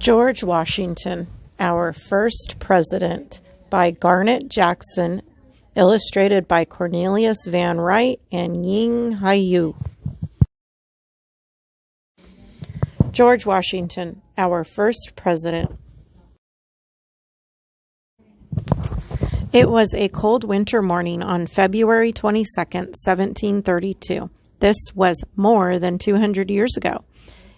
George Washington, Our First President, by Garnet Jackson, illustrated by Cornelius Van Wright and Ying Hayu. George Washington, Our First President. It was a cold winter morning on February 22nd, 1732. This was more than 200 years ago.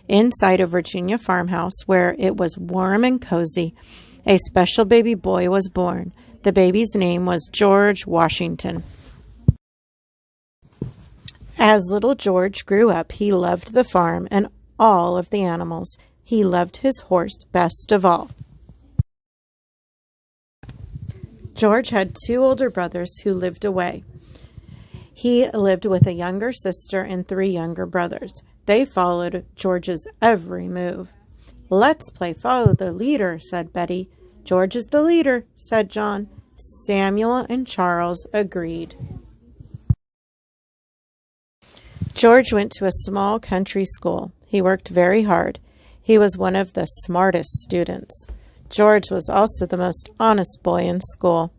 Inside a Virginia farmhouse where it was warm and cozy, a special baby boy was born. The baby's name was George Washington. As little George grew up, he loved the farm and all of the animals. He loved his horse best of all. George had two older brothers who lived away. He lived with a younger sister and three younger brothers. They followed George's every move. "Let's play follow the leader," said Betty. "George is the leader," said John. Samuel and Charles agreed. George went to a small country school. He worked very hard. He was one of the smartest students. George was also the most honest boy in school.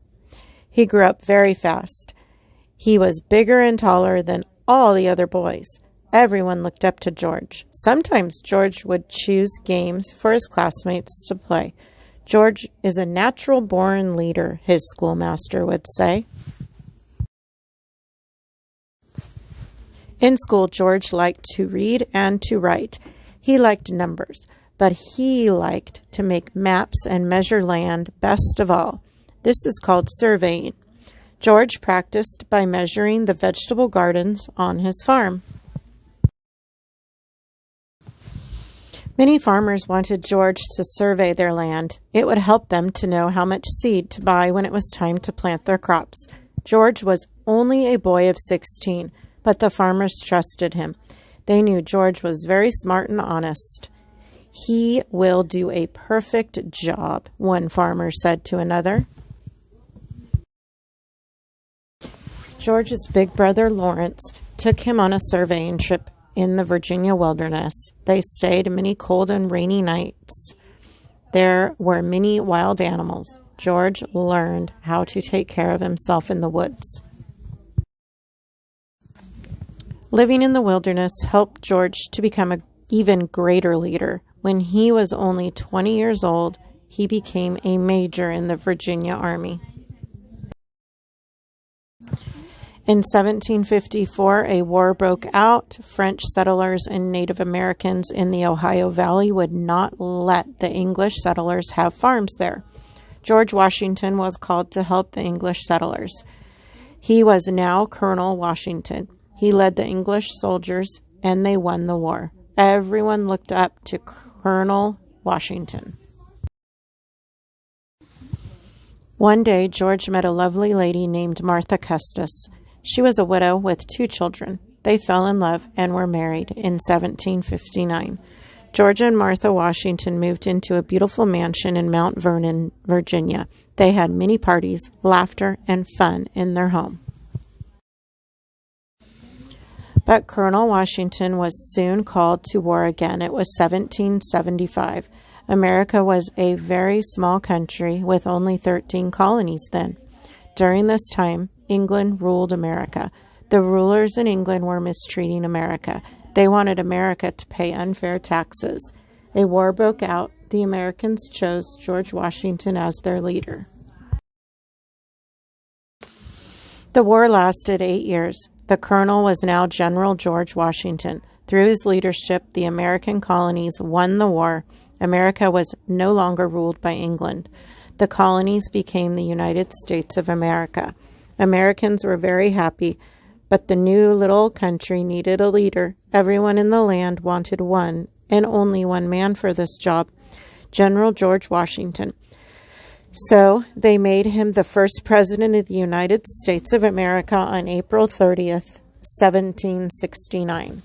He grew up very fast. He was bigger and taller than all the other boys. Everyone looked up to George. Sometimes George would choose games for his classmates to play. "George is a natural-born leader," his schoolmaster would say. In school, George liked to read and to write. He liked numbers, but he liked to make maps and measure land best of all. This is called surveying. George practiced by measuring the vegetable gardens on his farm. Many farmers wanted George to survey their land. It would help them to know how much seed to buy when it was time to plant their crops. George was only a boy of 16, but the farmers trusted him. They knew George was very smart and honest. "He will do a perfect job," one farmer said to another. George's big brother Lawrence took him on a surveying trip in the Virginia wilderness. They stayed many cold and rainy nights. There were many wild animals. George learned how to take care of himself in the woods. Living in the wilderness helped George to become an even greater leader. When he was only 20 years old, he became a major in the Virginia Army. In 1754, a war broke out. French settlers and Native Americans in the Ohio Valley would not let the English settlers have farms there. George Washington was called to help the English settlers. He was now Colonel Washington. He led the English soldiers, and they won the war. Everyone looked up to Colonel Washington. One day, George met a lovely lady named Martha Custis. She was a widow with two children. They fell in love and were married in 1759. George and Martha Washington moved into a beautiful mansion in Mount Vernon, Virginia. They had many parties, laughter, and fun in their home. But Colonel Washington was soon called to war again. It was 1775. America was a very small country with only 13 colonies then. During this time, England ruled America. The rulers in England were mistreating America. They wanted America to pay unfair taxes. A war broke out. The Americans chose George Washington as their leader. The war lasted 8 years. The colonel was now General George Washington. Through his leadership, the American colonies won the war. America was no longer ruled by England. The colonies became the United States of America. Americans were very happy, but the new little country needed a leader. Everyone in the land wanted one, and only one man for this job, General George Washington. So they made him the first president of the United States of America on April 30th, 1769.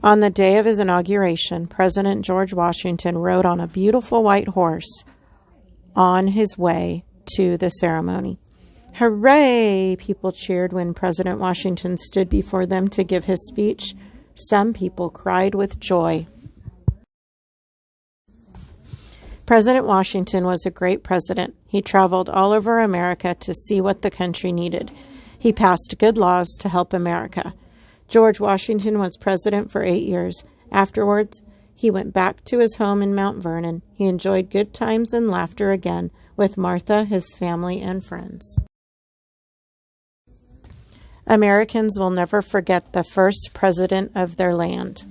On the day of his inauguration, President George Washington rode on a beautiful white horse on his way to the ceremony. "Hooray!" People cheered when President Washington stood before them to give his speech. Some people cried with joy. President Washington was a great president. He traveled all over America to see what the country needed. He passed good laws to help America. George Washington was president for 8 years. Afterwards, he went back to his home in Mount Vernon. He enjoyed good times and laughter again with Martha, his family, and friends. Americans will never forget the first president of their land.